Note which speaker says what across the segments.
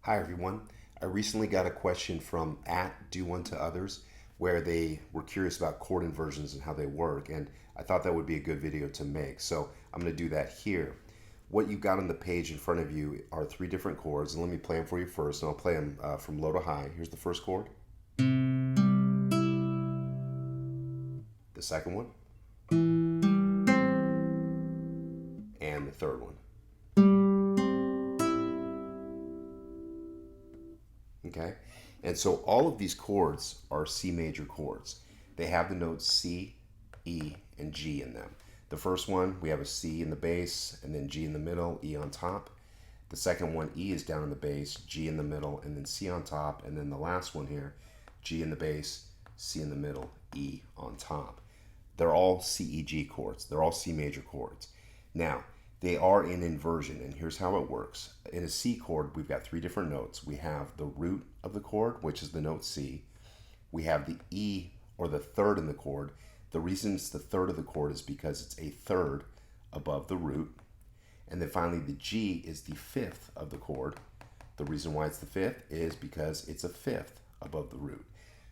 Speaker 1: Hi everyone. I recently got a question from @DoUntoOthers where they were curious about chord inversions and how they work, and I thought that would be a good video to make. So I'm going to do that here. What you've got on the page in front of you are three different chords, and let me play them for you first, and I'll play them from low to high. Here's the first chord, the second one, and the third one. Okay, and so all of these chords are C major chords. They have the notes C, E, and G in them. The first one, we have a C in the bass, and then G in the middle, E on top. The second one, E is down in the bass, G in the middle, and then C on top. And then the last one here, G in the bass, C in the middle, E on top. They're all C, E, G chords. They're all C major chords. Now, they are in inversion, and here's how it works. In a C chord, we've got three different notes. We have the root of the chord, which is the note C. We have the E, or the third in the chord. The reason it's the third of the chord is because it's a third above the root. And then finally, the G is the fifth of the chord. The reason why it's the fifth is because it's a fifth above the root.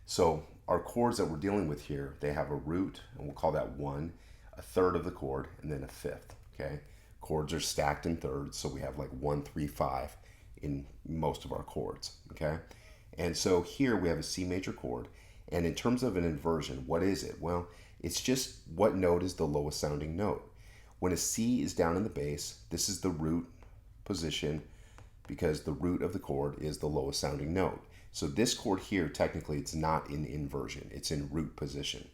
Speaker 1: So our chords that we're dealing with here, they have a root, and we'll call that one, a third of the chord, and then a fifth, okay? Chords are stacked in thirds, so we have like 1, 3, 5 in most of our chords, okay? And so here we have a C major chord, and in terms of an inversion, what is it? Well, it's just what note is the lowest sounding note. When a C is down in the bass, this is the root position because the root of the chord is the lowest sounding note. So this chord here, technically, it's not in inversion. It's in root position.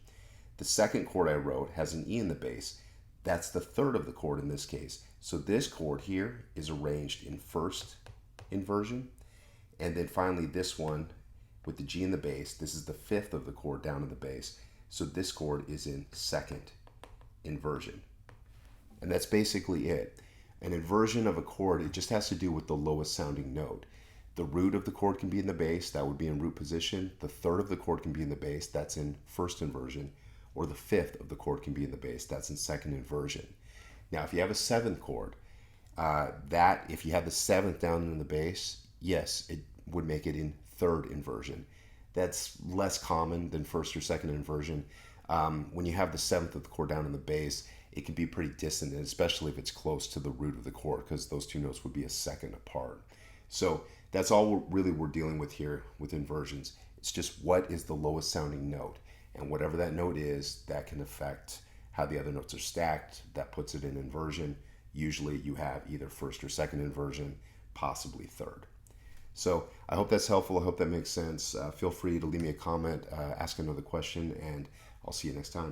Speaker 1: The second chord I wrote has an E in the bass. That's the third of the chord in this case. So this chord here is arranged in first inversion. And then finally this one with the G in the bass, this is the fifth of the chord down in the bass. So this chord is in second inversion. And that's basically it. An inversion of a chord, it just has to do with the lowest sounding note. The root of the chord can be in the bass, that would be in root position. The third of the chord can be in the bass, that's in first inversion. Or the fifth of the chord can be in the bass, that's in second inversion. Now, if you have a seventh chord, if you have the seventh down in the bass, yes, it would make it in third inversion. That's less common than first or second inversion. When you have the seventh of the chord down in the bass, it can be pretty distant, and especially if it's close to the root of the chord, because those two notes would be a second apart. So that's all we're dealing with here with inversions. It's just what is the lowest sounding note, and whatever that note is, that can affect how the other notes are stacked. That puts it in inversion. Usually you have either first or second inversion, possibly third. So I hope that's helpful. I hope that makes sense. Feel free to leave me a comment, ask another question, and I'll see you next time.